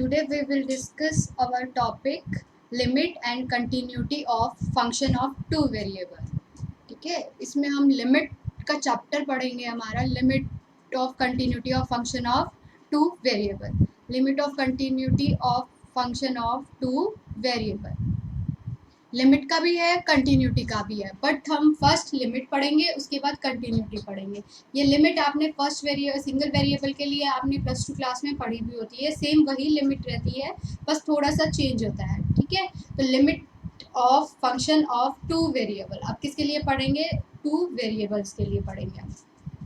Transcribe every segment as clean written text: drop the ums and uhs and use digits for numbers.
Today we will discuss our topic limit and continuity of function of two variable. ठीक है, इसमें हम limit का चैप्टर पढ़ेंगे, हमारा limit of continuity of function of two variable, limit of continuity of function of two variable. Limit का भी है, कंटिन्यूटी का भी है, बट हम फर्स्ट लिमिट पढ़ेंगे, उसके बाद कंटिन्यूटी पढ़ेंगे। ये लिमिट आपने फर्स्ट सिंगल वेरिएबल के लिए आपने +2 क्लास में पढ़ी भी होती है, सेम वही लिमिट रहती है, बस थोड़ा सा चेंज होता है। ठीक है, तो limit of function of two variable अब किसके लिए पढ़ेंगे? टू वेरिएबल्स के लिए पढ़ेंगे हम।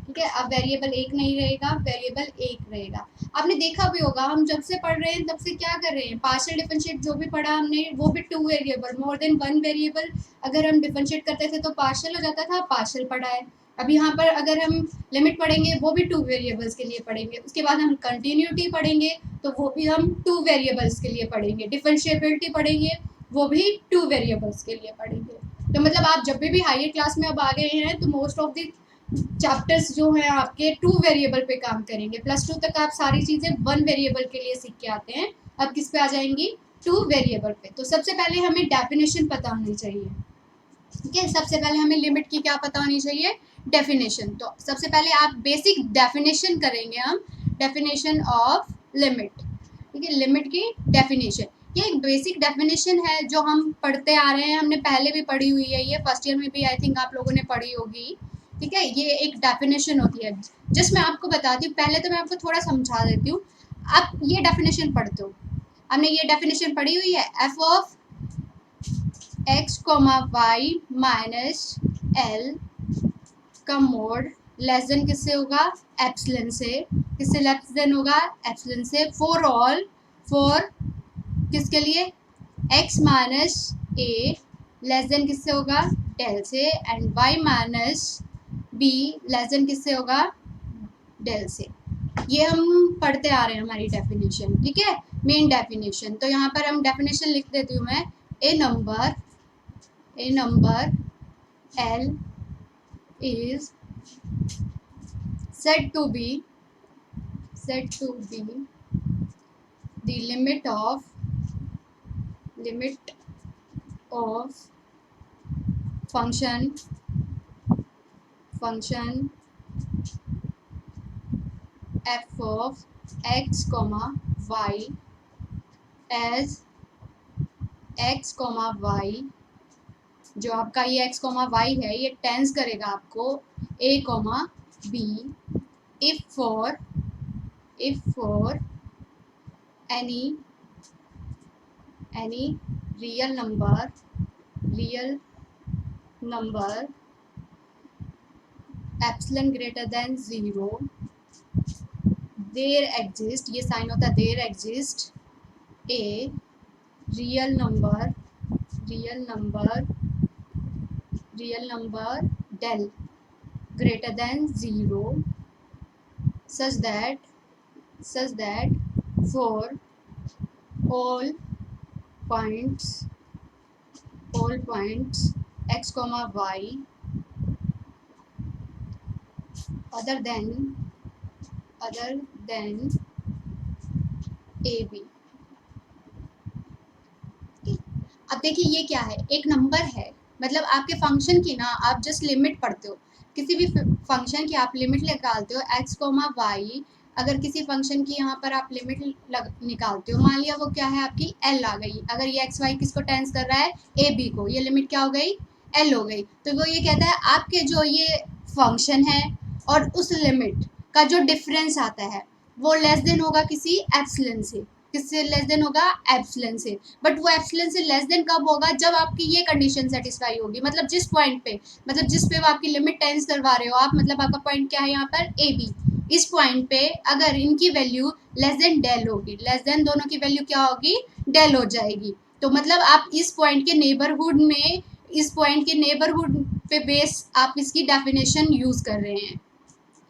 ठीक है, अब वेरिएबल एक नहीं रहेगा, वेरिएबल एक रहेगा। आपने देखा भी होगा, हम जब से पढ़ रहे हैं तब से क्या कर रहे हैं, पार्शियल डिफरेंशिएट जो भी पढ़ा हमने वो भी two variable, more than one variable अगर हम डिफरेंशिएट करते थे तो पार्शियल हो जाता था, पार्शियल पढ़ा है। अब यहाँ पर अगर हम लिमिट पढ़ेंगे वो भी टू वेरिएबल्स के लिए पढ़ेंगे, उसके बाद हम कंटिन्यूटी पढ़ेंगे तो वो भी हम टू वेरिएबल्स के लिए पढ़ेंगे, डिफरेंशिएबिलिटी पढ़ेंगे वो भी टू वेरिएबल्स के लिए पढ़ेंगे। तो मतलब आप जब भी हायर क्लास में अब आ गए हैं तो मोस्ट ऑफ द चैप्टर्स जो है आपके टू वेरिएबल पे काम करेंगे। +2 तक आप सारी चीज़ें वन वेरिएबल के लिए सीख के आते हैं, अब किस पे आ जाएंगी? टू वेरिएबल पे। तो सबसे पहले हमें डेफिनेशन पता होनी चाहिए। ठीक है, सबसे पहले हमें लिमिट की क्या पता होनी चाहिए? डेफिनेशन। तो सबसे पहले आप बेसिक डेफिनेशन करेंगे हम, डेफिनेशन ऑफ लिमिट। ठीक है, लिमिट की डेफिनेशन, ये एक बेसिक डेफिनेशन है जो हम पढ़ते आ रहे हैं, हमने पहले भी पढ़ी हुई है, ये फर्स्ट ईयर में भी आई थिंक आप लोगों ने पढ़ी होगी। ठीक है, ये एक डेफिनेशन होती है जिसमें आपको बताती हूँ, पहले तो मैं आपको थोड़ा समझा देती हूँ। आप ये डेफिनेशन पढ़ते हो, हमने ये डेफिनेशन पढ़ी हुई है, F of x, y minus L का मोड लेस देन किससे होगा? एप्सिलॉन से। किससे लेस देन होगा? एप्सिलॉन से। फॉर ऑल, फॉर किसके लिए? x माइनस ए लेस देन किससे होगा? डेल से। And y minus be less than किससे होगा? डेल से। ये हम पढ़ते आ रहे हैं हमारी डेफिनेशन। ठीक है, मेन डेफिनेशन। तो यहाँ पर हम डेफिनेशन लिख देती हूँ मैं, ए number L is said to be the limit of function f of x, y as x, y, जो आपका ये x, y है, ये टेंस करेगा आपको a, b if for any real number epsilon greater than 0 there exist, ये sign होता है, there exist a real number del greater than 0 such that for all points x, y other than ab। अब देखिए ये क्या है, एक number है, मतलब आपके फंक्शन की ना आप जस्ट लिमिट पढ़ते हो, किसी भी फंक्शन की आप लिमिट निकालते हो x, y। अगर किसी फंक्शन की यहाँ पर आप लिमिट निकालते हो, मान लिया वो क्या है आपकी l आ गई, अगर ये x, y किसको टेंस कर रहा है? a, b को, ये लिमिट क्या हो गई? l हो गई। तो वो ये कहता है आपके जो ये फंक्शन है और उस लिमिट का जो डिफरेंस आता है वो लेस देन होगा किसी एप्सिलॉन से। किससे लेस देन होगा? एप्सिलॉन से। बट वो एप्सिलॉन से लेस देन कब होगा? जब आपकी ये कंडीशन सेटिस्फाई होगी, मतलब जिस पॉइंट पे, मतलब जिस पे आपकी लिमिट टेंस करवा रहे हो आप, मतलब आपका पॉइंट क्या है यहाँ पर? A B. इस पॉइंट पे अगर इनकी वैल्यू लेस देन डेल होगी, लेस देन दोनों की वैल्यू क्या होगी? डेल हो जाएगी। तो मतलब आप इस पॉइंट के नेबरहुड में, इस पॉइंट के नेबरहुड पे बेस आप इसकी डेफिनेशन यूज कर रहे हैं।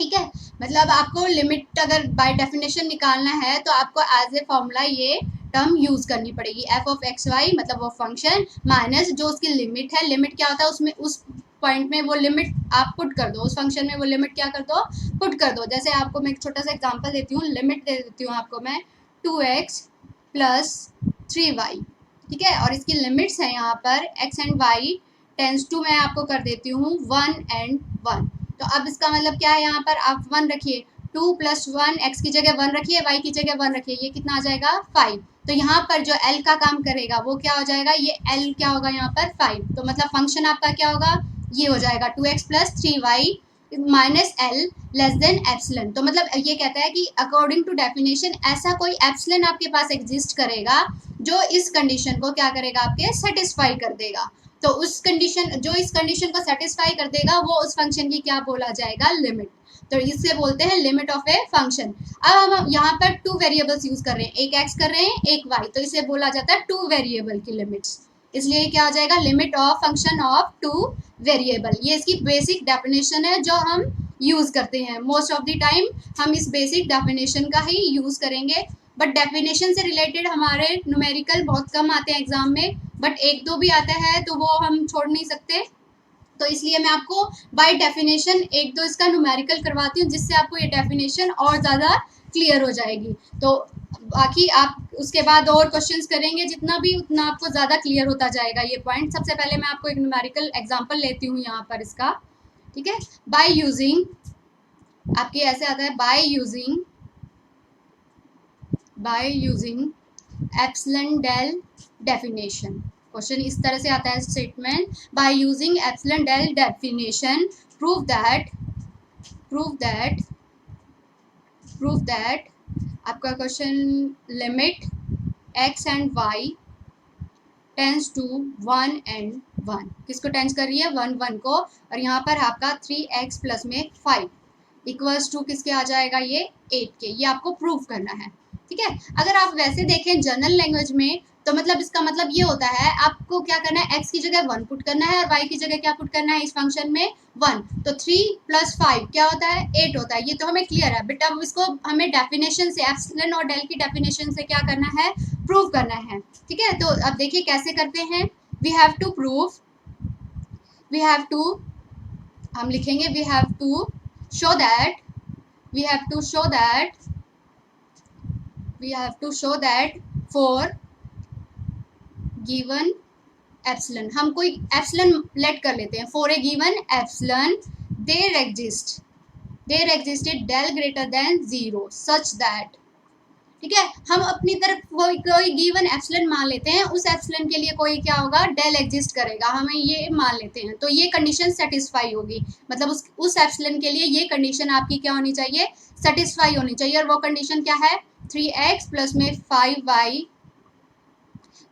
ठीक है, मतलब आपको लिमिट अगर बाय डेफिनेशन निकालना है तो आपको एज ए फॉर्मूला ये टर्म यूज करनी पड़ेगी, एफ ऑफ एक्स वाई, मतलब वो फंक्शन माइनस जो उसकी लिमिट है। लिमिट क्या होता है? उसमें उस पॉइंट में वो लिमिट आप पुट कर दो, उस फंक्शन में वो लिमिट क्या कर दो? पुट कर दो। जैसे आपको मैं एक छोटा सा एग्जांपल देती हूँ, लिमिट दे देती हूँ आपको मैं, 2x प्लस 3y, ठीक है। और इसकी लिमिट्स हैं यहाँ पर x and y tends to, मैं आपको कर देती हूँ 1 एंड 1। तो अब इसका मतलब क्या है, यहाँ पर आप 1 रखिए, 2 + 1, x की जगह 1 रखिए, y की जगह 1 रखिए, ये कितना आ जाएगा 5। तो यहाँ पर जो l का काम करेगा वो क्या हो जाएगा, ये l क्या होगा यहाँ पर 5। तो मतलब फंक्शन आपका क्या होगा, ये हो जाएगा 2x + 3y minus L less than epsilon. तो मतलब ये कहता है कि अकॉर्डिंग टू डेफिनेशन ऐसा कोई एप्सिलन आपके पास एग्जिस्ट करेगा जो इस कंडीशन को क्या करेगा, आपके सेटिस्फाई कर देगा। तो उस कंडीशन, जो इस कंडीशन को सेटिस्फाई कर देगा वो उस फंक्शन की क्या बोला जाएगा, लिमिट। तो इससे बोलते हैं लिमिट ऑफ ए फंक्शन। अब हम यहाँ पर 2 वेरिएबल्स यूज कर रहे हैं, एक x कर रहे हैं, एक y, तो इसे बोला जाता है 2 वेरिएबल की लिमिट्स। इसलिए क्या हो जाएगा, limit of function of 2 variable. ये इसकी बेसिक डेफिनेशन है जो हम यूज करते हैं। मोस्ट ऑफ द टाइम हम इस बेसिक डेफिनेशन का ही यूज करेंगे, बट डेफिनेशन से रिलेटेड हमारे न्यूमेरिकल बहुत कम आते हैं एग्जाम में, बट एक दो भी आता है तो वो हम छोड़ नहीं सकते। तो इसलिए मैं आपको बाय डेफिनेशन एक दो इसका न्यूमेरिकल करवाती हूँ, जिससे आपको ये डेफिनेशन और ज़्यादा क्लियर हो जाएगी। तो बाकी आप उसके बाद और क्वेश्चंस करेंगे जितना भी, उतना आपको ज़्यादा क्लियर होता जाएगा ये पॉइंट। सबसे पहले मैं आपको एक न्यूमेरिकल एग्जांपल लेती हूँ यहाँ पर इसका, ठीक है। बाय यूजिंग, आपके ऐसे आता है, by using epsilon del definition. Question इस तरह से आता है statement, by using epsilon del definition prove that आपका question limit x and y tends to 1 and 1, किसको टेंस कर रही है, 1 1 को। और यहाँ पर आपका 3x प्लस में 5 इक्वल्स टू किसके आ जाएगा, ये 8 के। ये आपको प्रूव करना है, ठीक है। अगर आप वैसे देखें जनरल लैंग्वेज में, तो मतलब इसका मतलब ये होता है, आपको क्या करना है, x की जगह 1 पुट करना है और y की जगह क्या पुट करना है इस फंक्शन में 1। तो 3 + 5 क्या होता है, 8 होता है। ये तो हमें क्लियर है, बट अब इसको हमें डेफिनेशन से, एप्सिलॉन और डेल की डेफिनेशन से क्या करना है, प्रूव करना है, ठीक है। तो अब देखिए कैसे करते हैं, वी हैव टू हम लिखेंगे, we have to show that for given epsilon, हम कोई एप्सिलॉन लेट कर लेते हैं, for a given epsilon there existed del greater than 0 such that, ठीक है। हम अपनी तरफ कोई गिवन एप्सिलॉन मान लेते हैं, उस एप्सिलॉन के लिए कोई क्या होगा, डेल एग्जिस्ट करेगा, हमें ये मान लेते हैं। तो ये कंडीशन सेटिस्फाई होगी, मतलब उस एप्सिलॉन के लिए ये कंडीशन आपकी क्या होनी चाहिए, सेटिस्फाई होनी चाहिए। और वो कंडीशन क्या है, 3x प्लस में 5y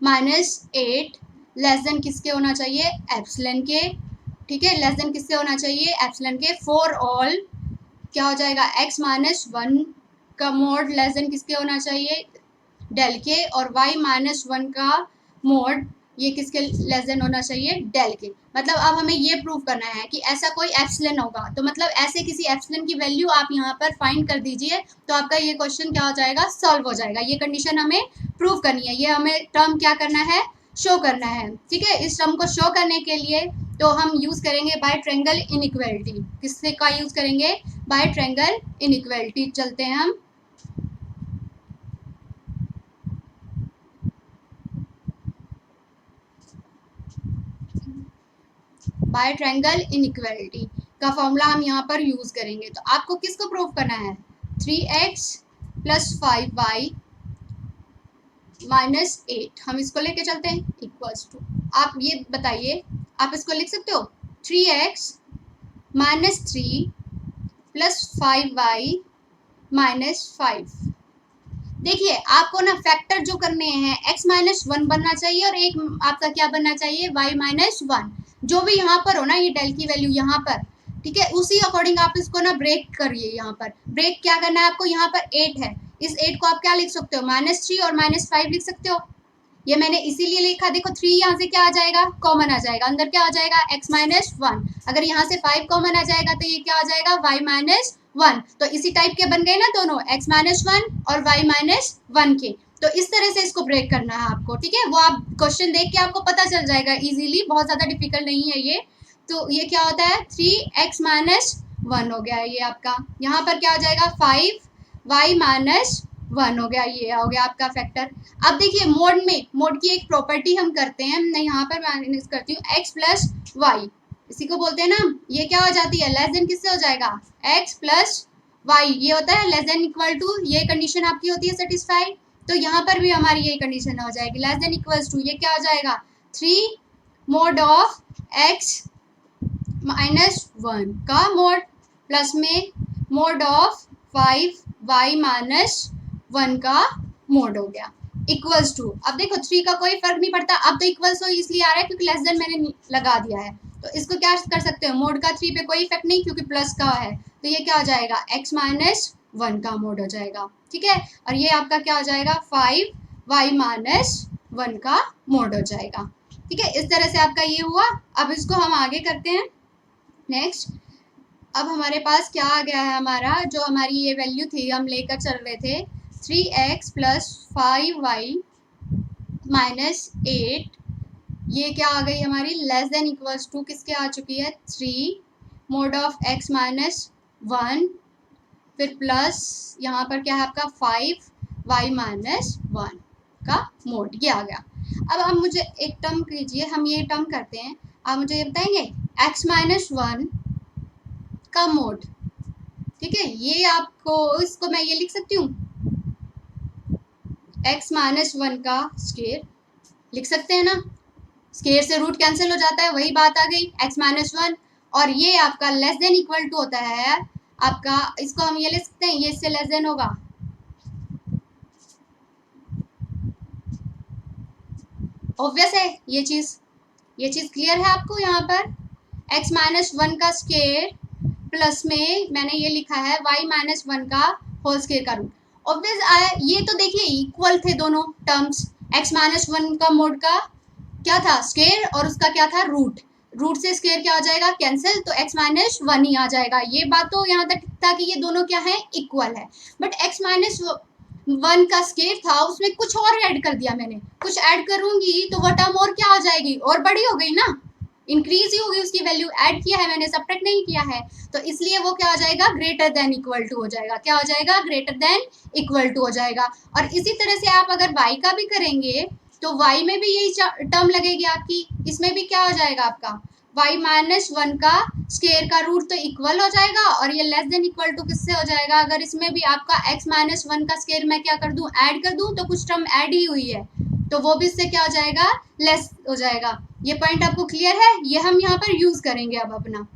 माइनस 8 लेस देन किसके होना चाहिए, एप्सिलॉन के, ठीक है। लेस देन किससे होना चाहिए, एप्सिलॉन के। फॉर ऑल क्या हो जाएगा, x माइनस 1 का मोड लेस देन किसके होना चाहिए, डेल के। और y माइनस 1 का मोड ये किसके लेस देन होना चाहिए, डेल के। मतलब अब हमें ये प्रूव करना है कि ऐसा कोई एप्सिलॉन होगा, तो मतलब ऐसे किसी एप्सिलॉन की वैल्यू आप यहाँ पर फाइंड कर दीजिए, तो आपका ये क्वेश्चन क्या हो जाएगा, सॉल्व हो जाएगा। ये कंडीशन हमें प्रूव करनी है, ये हमें टर्म क्या करना है, शो करना है, ठीक है। इस टर्म को शो करने के लिए तो हम यूज करेंगे बाय ट्रायंगल इनइक्वालिटी। किससे का यूज करेंगे, बाय ट्रायंगल इनइक्वालिटी। चलते हैं हम, बाय ट्रायंगल इनइक्वालिटी का फॉर्मूला हम यहाँ पर यूज करेंगे। तो आपको किसको प्रूव करना है, 3x प्लस 5y माइनस 8, हम इसको लेके चलते हैं, इक्वल्स टू, आप ये बताइए, आप इसको लिख सकते हो 3x minus 3 plus 5y minus 5। देखिए आपको ना फैक्टर जो करने हैं, x माइनस 1 बनना चाहिए और एक आपका क्या बनना चाहिए, y माइनस 1। जो भी यहाँ पर हो ना, ये डेल की वैल्यू यहाँ पर, ठीक है, उसी अकॉर्डिंग आप इसको ना ब्रेक करिए। यहाँ पर ब्रेक क्या करना है आपको, यहाँ पर 8 है, इस 8 को आप क्या लिख सकते हो, -3 और -5 लिख सकते हो। ये मैंने इसीलिए लिखा, देखो 3 यहाँ से क्या आ जाएगा, कॉमन आ जाएगा, अंदर क्या आ जाएगा, x माइनस 1। अगर यहाँ से 5 कॉमन आ जाएगा तो ये क्या आ जाएगा, y माइनस 1। तो इसी टाइप के बन गए ना दोनों, x माइनस 1 और y माइनस 1 के। तो इस तरह से इसको ब्रेक करना है आपको, ठीक है। वो आप क्वेश्चन देख के आपको पता चल जाएगा इजीली, बहुत ज़्यादा डिफिकल्ट नहीं है ये। तो ये क्या होता है, 3x माइनस 1 हो गया है ये आपका। यहाँ पर क्या हो जाएगा, 5y माइनस 1 हो गया, ये हो गया आपका फैक्टर। अब देखिए मोड में, मोड की एक प्रॉपर्टी हम करते हैं, मैं यहाँ पर माइनस करती हूँ x प्लस वाई, इसी को बोलते हैं ना, ये क्या हो जाती है, लेस देन किससे हो जाएगा, x प्लस वाई, ये होता है लेस देन इक्वल टू, ये कंडीशन आपकी होती है सेटिस्फाई। तो यहाँ पर भी हमारी यही कंडीशन हो जाएगी, लेस देन इक्वल्स टू, ये क्या हो जाएगा 3 मोड ऑफ x माइनस 1 का मोड प्लस में मोड ऑफ 5 y माइनस 1 का मोड हो गया इक्वल्स टू। अब देखो 3 का कोई फर्क नहीं पड़ता, अब तो इक्वल्स हो इसलिए आ रहा है क्योंकि लेस देन मैंने लगा दिया है, तो इसको क्या कर सकते हो, मोड का 3 पे कोई इफेक्ट नहीं क्योंकि प्लस का है, तो ये क्या हो जाएगा x माइनस 1 का मोड हो जाएगा, ठीक है। और ये आपका क्या हो जाएगा 5 y माइनस 1 का मोड हो जाएगा, ठीक है। इस तरह से आपका ये हुआ। अब इसको हम आगे करते हैं नेक्स्ट। अब हमारे पास क्या आ गया है, हमारा जो हमारी ये वैल्यू थी हम लेकर चल रहे थे 3x प्लस 5y माइनस 8, ये क्या आ गई हमारी, लेस देन इक्वल्स टू किसके आ चुकी है 3 मोड ऑफ x माइनस 1, फिर प्लस यहाँ पर क्या है आपका 5y माइनस 1 का मोड, ये आ गया। अब आप मुझे एक टर्म कीजिए, हम ये टर्म करते हैं, आप मुझे ये बताएंगे x माइनस 1 का मोड, ठीक है। ये आपको, इसको मैं ये लिख सकती हूँ x माइनस 1 का स्क्वायर, लिख सकते हैं ना, स्क्वायर से रूट कैंसिल हो जाता है, वही बात आ गई x माइनस 1, और ये आपका लेस देन इक्वल टू होता है आपका, इसको हम ये लिख सकते हैं, ये इससे लेस देन होगा, ऑब्वियस है ये चीज़ क्लियर है आपको। यहाँ पर x माइनस 1 का स्क्वायर प्लस में मैंने ये लिखा है y माइनस 1 का होल स्क्वायर का रूट, ऑब्वियस आया, ये तो देखिए इक्वल थे दोनों टर्म्स, x माइनस 1 का मोड का क्या था स्क्वायर और उसका क्या था रूट, रूट से स्क्वायर क्या हो जाएगा कैंसिल, तो x माइनस 1 ही आ जाएगा। ये बात तो यहाँ तक था कि ये दोनों क्या है इक्वल है, बट x माइनस 1 का स्क्वायर था उसमें कुछ और ऐड कर दिया मैंने, कुछ ऐड करूंगी तो वो टर्म और क्या हो जाएगी, और बड़ी हो गई ना, इंक्रीज ही होगी उसकी वैल्यू, ऐड किया है मैंने, सब्ट्रैक्ट नहीं किया है, तो इसलिए वो क्या हो जाएगा ग्रेटर देन इक्वल टू हो जाएगा, क्या हो जाएगा ग्रेटर देन इक्वल टू हो जाएगा। और इसी तरह से आप अगर y का भी करेंगे तो y में भी यही टर्म लगेगी आपकी, इसमें भी क्या हो जाएगा आपका y माइनस 1 का स्क्वायर का रूट तो इक्वल हो जाएगा, और ये लेस देन इक्वल टू किससे हो जाएगा, अगर इसमें भी आपका x माइनस 1 का स्क्वायर मैं क्या कर दूं ऐड कर दूं, तो कुछ टर्म ऐड ही हुई है तो वो भी इससे क्या हो जाएगा लेस हो जाएगा। ये पॉइंट आपको क्लियर है, ये हम यहाँ पर यूज करेंगे अब अपना,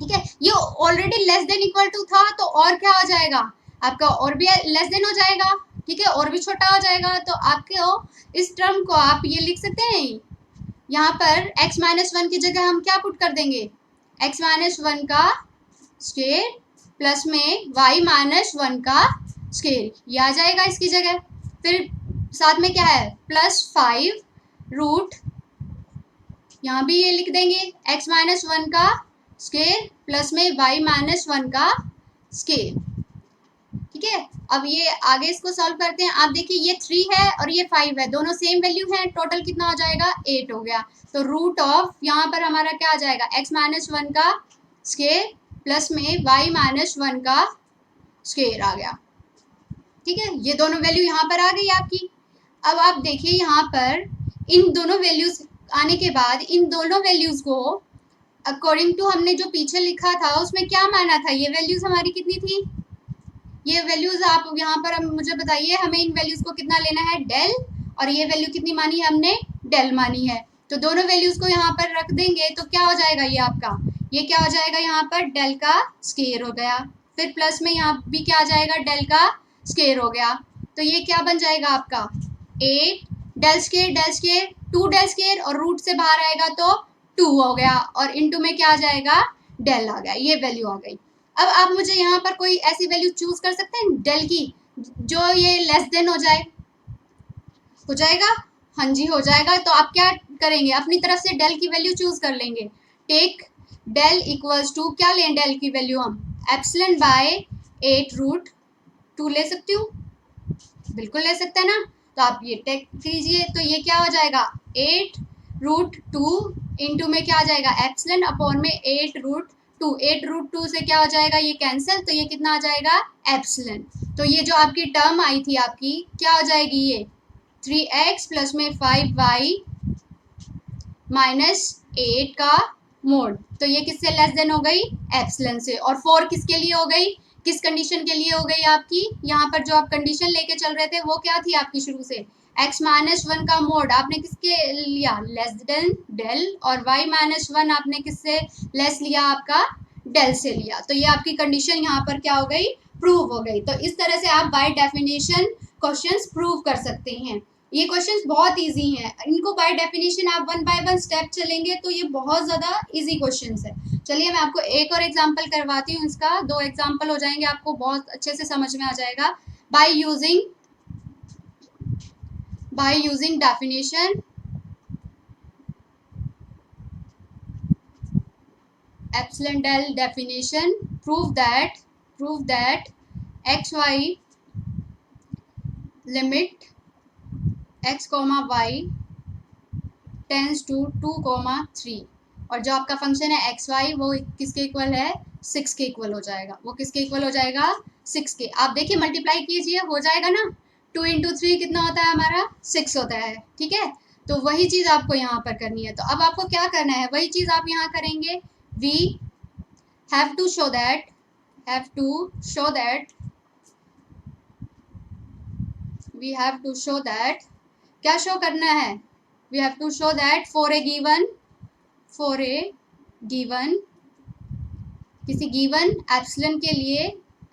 ठीक है। ये already less than equal to था तो और क्या हो जाएगा आपका, और भी लेस देन हो जाएगा, ठीक है, और भी छोटा हो जाएगा, तो आपके इस टर्म को आप ये लिख सकते हैं, यहाँ पर x माइनस 1 की जगह हम क्या पुट कर देंगे, x माइनस 1 का स्क्वायर प्लस में y माइनस 1 का स्क्वायर, ये आ जाएगा इसकी जगह, फिर साथ में क्या है प्लस 5 रूट, यहाँ भी ये लिख देंगे x माइनस 1 का स्क्वायर प्लस में y माइनस 1 का स्क्वायर, ठीक है। अब ये आगे इसको सॉल्व करते हैं, आप देखिए ये 3 है और ये 5 है, दोनों सेम वैल्यू है, टोटल कितना हो जाएगा 8 हो गया, तो रूट ऑफ यहाँ पर हमारा क्या आ जाएगा x माइनस 1 का स्क्वायर प्लस में y माइनस 1 का स्क्वायर आ गया, ठीक है। ये दोनों वैल्यू यहाँ पर आ गई आपकी। अब आप देखिए यहाँ पर इन दोनों वैल्यूज आने के बाद इन दोनों वैल्यूज को अकॉर्डिंग टू हमने जो पीछे लिखा था उसमें क्या माना था, ये वैल्यूज हमारी कितनी थी, ये वैल्यूज आप यहाँ पर हम मुझे बताइए, हमें इन वैल्यूज को कितना लेना है डेल, और ये वैल्यू कितनी मानी है हमने डेल मानी है, तो दोनों वैल्यूज को यहाँ पर रख देंगे तो क्या हो जाएगा ये आपका, ये क्या हो जाएगा यहाँ पर डेल का स्क्वायर हो गया, फिर प्लस में यहाँ भी क्या आ जाएगा डेल का स्क्वायर हो गया, तो ये क्या बन जाएगा आपका 8 डेल स्क्वायर 2 डेल स्क्वायर, और रूट से बाहर आएगा तो 2 हो गया, और इनटू में क्या आ जाएगा डेल आ गया, ये वैल्यू आ गई। अब आप मुझे यहाँ पर कोई ऐसी वैल्यू चूज कर सकते हैं डेल की जो ये लेस देन हो जाए, हो जाएगा, हाँ जी हो जाएगा, तो आप क्या करेंगे अपनी तरफ से डेल की वैल्यू चूज कर लेंगे, टेक डेल इक्वल्स टू क्या लें डेल की वैल्यू हम एप्सिलॉन बाय 8 रूट 2 ले सकती हूँ, बिल्कुल ले सकते हैं ना, तो आप ये टेक कीजिए, तो ये क्या हो जाएगा 8 रूट 2 इंटू में क्या आ जाएगा एप्सिलॉन अपॉन में 8 रूट 2, 8√2 से क्या हो जाएगा, ये कैंसिल, तो ये कितना आ जाएगा, एप्सिलॉन। तो ये जो आपकी टर्म आई थी आपकी क्या हो जाएगी, ये 3x प्लस में 5y माइनस 8 का मोड, तो ये किससे लेस देन हो गई, एप्सिलॉन से। और 4 किसके लिए हो गई, किस कंडीशन के लिए हो गई आपकी, यहाँ पर जो आप कंडीशन लेके चल रहे थे वो क्या थी आपकी शुरू से, x माइनस 1 का मोड आपने किसके लिया, लेस देन डेल, और y माइनस 1 आपने किससे लेस लिया, आपका डेल से लिया। तो ये आपकी कंडीशन यहाँ पर क्या हो गई, प्रूव हो गई। तो इस तरह से आप बाय डेफिनेशन क्वेश्चंस प्रूव कर सकते हैं। ये क्वेश्चंस बहुत इजी हैं, इनको बाय डेफिनेशन आप वन बाय वन स्टेप चलेंगे तो ये बहुत ज़्यादा इजी क्वेश्चंस है। चलिए मैं आपको एक और एग्जांपल करवाती हूँ, इसका 2 एग्जांपल हो जाएंगे, आपको बहुत अच्छे से समझ में आ जाएगा। By using definition epsilon del definition, prove that xy limit x y tends to 2,3, और जो आपका फंक्शन है एक्स वाई वो किसके इक्वल है, 6 के इक्वल हो जाएगा। वो किसके इक्वल हो जाएगा, 6 के। आप देखिए मल्टीप्लाई कीजिए, हो जाएगा ना, 2 इंटू 3 कितना होता है हमारा, 6 होता है, ठीक है। तो वही चीज़ आपको यहाँ पर करनी है। तो अब आपको क्या करना है, वही चीज़ आप यहाँ करेंगे। We have to show that क्या शो करना है, we have to show that for a given किसी गिवन एप्सिलॉन के लिए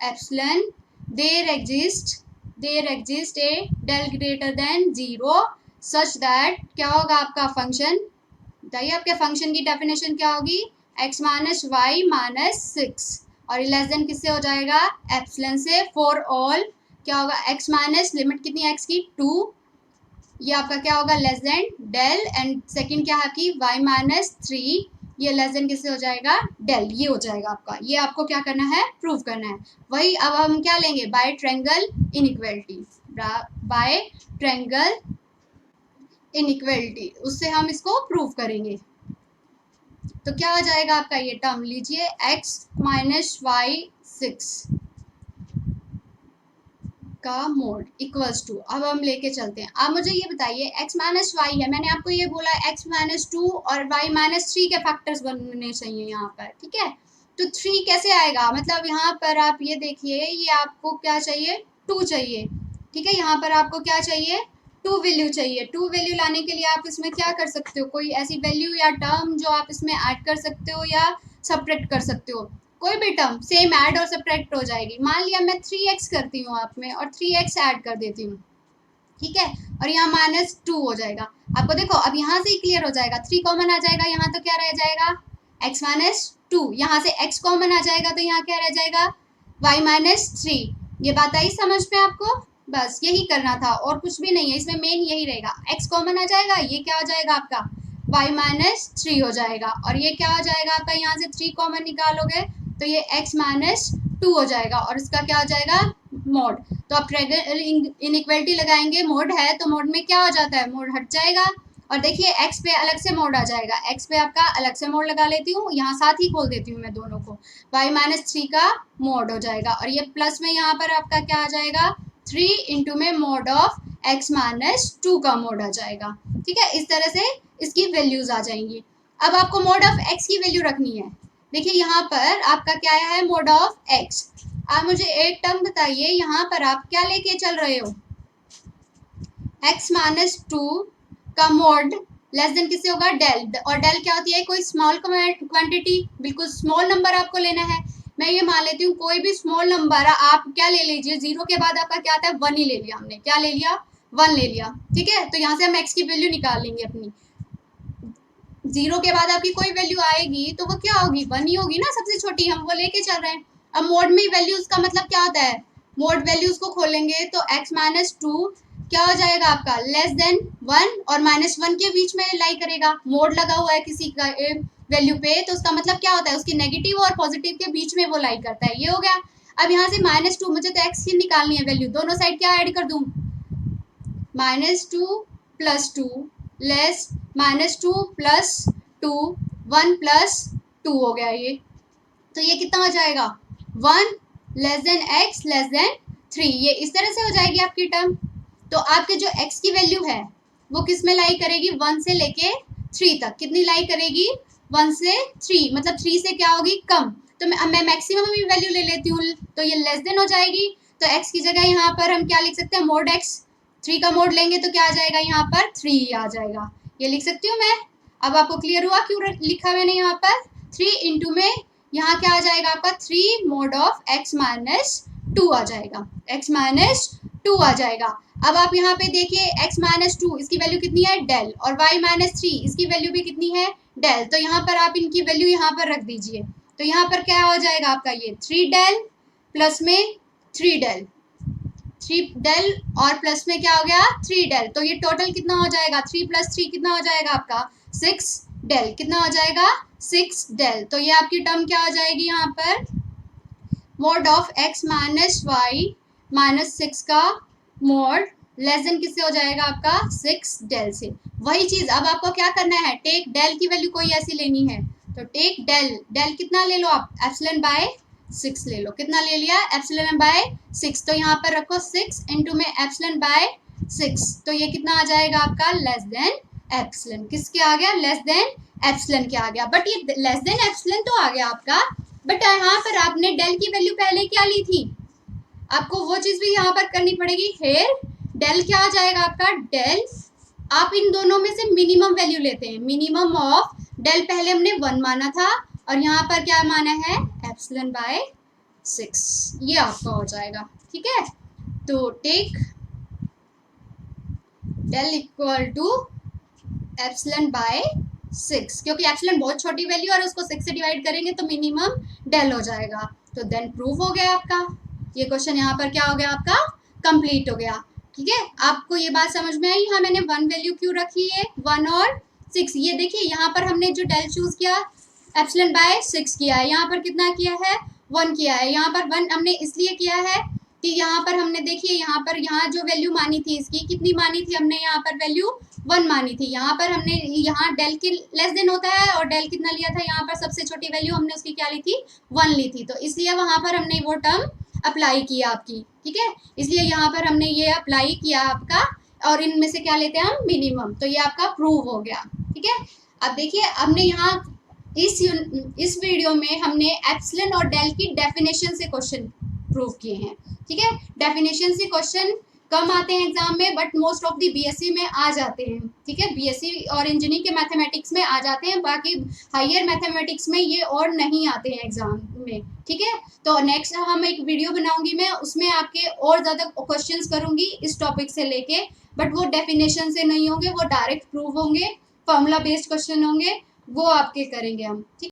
epsilon there exist a del greater than 0 such that क्या होगा आपका फंक्शन, बताइए आपके फंक्शन की डेफिनेशन क्या होगी, x माइनस वाई माइनस 6, और लेस देन किससे हो जाएगा, एप्सिलॉन से। फॉर ऑल क्या होगा, x माइनस लिमिट कितनी है x की, 2, ये आपका क्या होगा, less than del, and second क्या है आपकी y माइनस 3, ये लेस देन किससे हो जाएगा, डेल, ये हो जाएगा आपका। ये आपको क्या करना है, प्रूव करना है। वही अब हम क्या लेंगे, बाय ट्रायंगल इनइक्वालिटी, उससे हम इसको प्रूव करेंगे। तो क्या हो जाएगा आपका, ये टर्म लीजिए x माइनस वाई 6 का मोड इक्वल्स टू, अब हम लेके चलते हैं। अब मुझे ये बताइए x माइनस वाई है, मैंने आपको ये बोला x माइनस 2 और y माइनस 3 के फैक्टर्स बनने चाहिए यहाँ पर, ठीक है। तो 3 कैसे आएगा, मतलब यहाँ पर आप ये देखिए, ये आपको क्या चाहिए, 2 चाहिए, ठीक है। यहाँ पर आपको क्या चाहिए, 2 वैल्यू चाहिए। 2 वैल्यू लाने के लिए आप इसमें क्या कर सकते हो, कोई ऐसी वैल्यू या टर्म जो आप इसमें ऐड कर सकते हो या सब्ट्रैक्ट कर सकते हो, कोई भी टर्म सेम ऐड और सब्ट्रैक्ट हो जाएगी। मान लिया मैं 3x करती हूँ आप में और 3x ऐड कर देती हूँ, ठीक है, और यहाँ माइनस 2 हो जाएगा। आपको देखो अब यहाँ से ही क्लियर हो जाएगा, 3 कॉमन आ जाएगा, यहाँ तो क्या रह जाएगा, x माइनस 2, यहाँ से x कॉमन आ जाएगा तो यहाँ क्या रह जाएगा, y माइनस 3। ये बात आई समझ में आपको, बस यही करना था और कुछ भी नहीं है, इसमें मेन यही रहेगा। x कॉमन आ जाएगा, ये क्या हो जाएगा आपका y माइनस 3 हो जाएगा, और ये क्या हो जाएगा आपका, यहाँ से 3 कॉमन निकालोगे तो ये x माइनस 2 हो जाएगा, और इसका क्या हो जाएगा, मोड। तो आप इनइक्वालिटी लगाएंगे, मोड है तो मोड में क्या हो जाता है, मोड हट जाएगा, और देखिए x पे अलग से मोड आ जाएगा, x पे आपका अलग से मोड लगा लेती हूँ, यहाँ साथ ही खोल देती हूँ मैं दोनों को, y माइनस 3 का मोड हो जाएगा, और ये प्लस में यहाँ पर आपका क्या आ जाएगा, 3 इंटू में मोड ऑफ x माइनस 2 का मोड आ जाएगा, ठीक है। इस तरह से इसकी वैल्यूज आ जाएंगी। अब आपको मोड ऑफ x की वैल्यू रखनी है, देखिए यहाँ पर आपका क्या है, मोड ऑफ x। आप मुझे एक टर्म बताइए, यहाँ पर आप क्या लेके चल रहे हो, x माइनस 2 का मोड लेस देन किससे होगा, डेल, और डेल क्या होती है, कोई स्मॉल क्वांटिटी, बिल्कुल स्मॉल नंबर आपको लेना है। मैं ये मान लेती हूँ कोई भी स्मॉल नंबर आप क्या ले लीजिए, 0 के बाद आपका क्या आता है, 1 ही ले लिया हमने, क्या ले लिया, 1 ले लिया, ठीक है। तो यहाँ से हम x की वैल्यू निकाल लेंगे अपनी, 0 के बाद आपकी कोई वैल्यू आएगी तो वो क्या होगी, 1 ही होगी ना, सबसे छोटी, हम वो लेके चल रहे हैं। अब मोड में वैल्यूज का मतलब क्या होता है, मोड वैल्यूज को खोलेंगे तो x माइनस 2 क्या हो जाएगा आपका, लेस देन 1 और माइनस 1 के बीच में लाई करेगा। मोड लगा हुआ है किसी का वैल्यू पे तो उसका मतलब क्या होता है, उसकी नेगेटिव और पॉजिटिव के बीच में वो लाई करता है, ये हो गया। अब यहाँ से माइनस 2, मुझे तो x की निकालनी है वैल्यू, दोनों साइड क्या ऐड कर दूँ, minus 2 plus 2 less minus 2 plus 2, 1 plus 2 हो गया ये, तो ये कितना हो जाएगा 1 less than x less than 3, ये इस तरह से हो जाएगी आपकी टर्म। तो आपके जो x की वैल्यू है वो किस में लाई करेगी 1 से लेके 3 तक, कितनी लाई करेगी 1 से 3, मतलब 3 से क्या होगी कम। तो मैं मैक्सिमम भी वैल्यू ले लेती हूँ, तो ये लेस देन हो जाएगी। तो x की जगह यहाँ पर हम क्या लिख सकते हैं मोड x, 3 का मोड लेंगे तो क्या आ जाएगा यहाँ पर 3 आ जाएगा, ये लिख सकती हूँ मैं। अब आपको क्लियर हुआ क्यों लिखा मैंने यहाँ पर 3 इंटू में यहाँ क्या आ जाएगा आपका 3 मोड ऑफ x माइनस 2 आ जाएगा, x माइनस 2 आ जाएगा। अब आप यहाँ पे देखिए x माइनस 2 इसकी वैल्यू कितनी है डेल, और y माइनस 3 इसकी वैल्यू भी कितनी है डेल। तो यहाँ पर आप इनकी वैल्यू यहाँ पर रख दीजिए, तो यहाँ पर क्या हो जाएगा आपका ये 3 डेल प्लस में 3 डेल, 3 डेल और प्लस में क्या हो गया 3 डेल। तो ये टोटल कितना हो जाएगा 3 प्लस 3 कितना हो जाएगा आपका 6 डेल, कितना हो जाएगा 6 डेल। तो ये आपकी टर्म क्या हो जाएगी यहाँ पर mod of x minus y minus 6 का मोड लेस देन किससे हो जाएगा आपका 6 डेल से। वही चीज अब आपको क्या करना है टेक डेल की वैल्यू कोई ऐसी लेनी है, तो टेक डेल, डेल कितना ले लो आप एप्सिलॉन बाय 6 ले लो, कितना ले लिया एप्सिलॉन बाय 6। तो यहाँ पर रखो 6 इंटू में एप्सिलॉन बाय 6, तो ये कितना आ जाएगा आपका लेस देन एप्सिलॉन, किसके आ गया लेस देन एप्सिलॉन के आ गया। बट ये लेस देन एप्सिलॉन तो आ गया आपका, बट यहाँ पर आपने डेल की वैल्यू पहले क्या ली थी, आपको वो चीज भी यहाँ पर करनी पड़ेगी। हेयर डेल क्या आ जाएगा आपका डेल, आप इन दोनों में से मिनिमम वैल्यू लेते हैं, मिनिमम ऑफ डेल पहले हमने 1 माना था और यहाँ पर क्या माना है एप्सिलॉन बाय 6, ये आपका हो जाएगा। ठीक है, तो take del equal to epsilon by 6, क्योंकि एप्सिलॉन बहुत छोटी वैल्यू और उसको 6 से डिवाइड करेंगे तो मिनिमम डेल हो जाएगा। तो देन प्रूव हो गया आपका, ये क्वेश्चन यहाँ पर क्या हो गया आपका कंप्लीट हो गया। ठीक है, आपको ये बात समझ में आई। हाँ, मैंने 1 वैल्यू क्यों रखी है 1 और 6, ये देखिए यहाँ पर हमने जो डेल चूज किया एप्सिलॉन बाय 6 किया है, यहाँ पर कितना किया है 1 किया है। यहाँ पर 1 हमने इसलिए किया है कि यहाँ पर हमने देखिए यहाँ पर यहाँ जो वैल्यू मानी थी इसकी कितनी मानी थी हमने, यहाँ पर वैल्यू 1 मानी थी। यहाँ पर हमने यहाँ डेल के लेस देन होता है और डेल कितना लिया था, यहाँ पर सबसे छोटी वैल्यू हमने उसकी क्या ली थी 1 ली थी, तो इसलिए वहाँ पर हमने वो टर्म अप्लाई किया आपकी। ठीक है, इसलिए यहाँ पर हमने ये अप्लाई किया आपका, और इनमें से क्या लेते हैं हम मिनिमम, तो ये आपका प्रूव हो गया। ठीक है, अब देखिए हमने यहाँ इस वीडियो में हमने एप्सिलॉन और डेल की डेफिनेशन से क्वेश्चन प्रूव किए हैं। ठीक है, डेफिनेशन से क्वेश्चन कम आते हैं एग्जाम में, but most of the BSc में आ जाते हैं। ठीक है, बीएससी और इंजीनियरिंग के मैथमेटिक्स में आ जाते हैं, बाकी हायर मैथमेटिक्स में ये और नहीं आते हैं एग्जाम में। ठीक है, तो नेक्स्ट हम एक वीडियो बनाऊंगी मैं, उसमें आपके और ज़्यादा क्वेश्चंस करूंगी इस टॉपिक से लेके, बट वो डेफिनेशन से नहीं होंगे, वो डायरेक्ट प्रूव होंगे, फॉर्मूला बेस्ड क्वेश्चन होंगे, वो आपके करेंगे हम। ठीक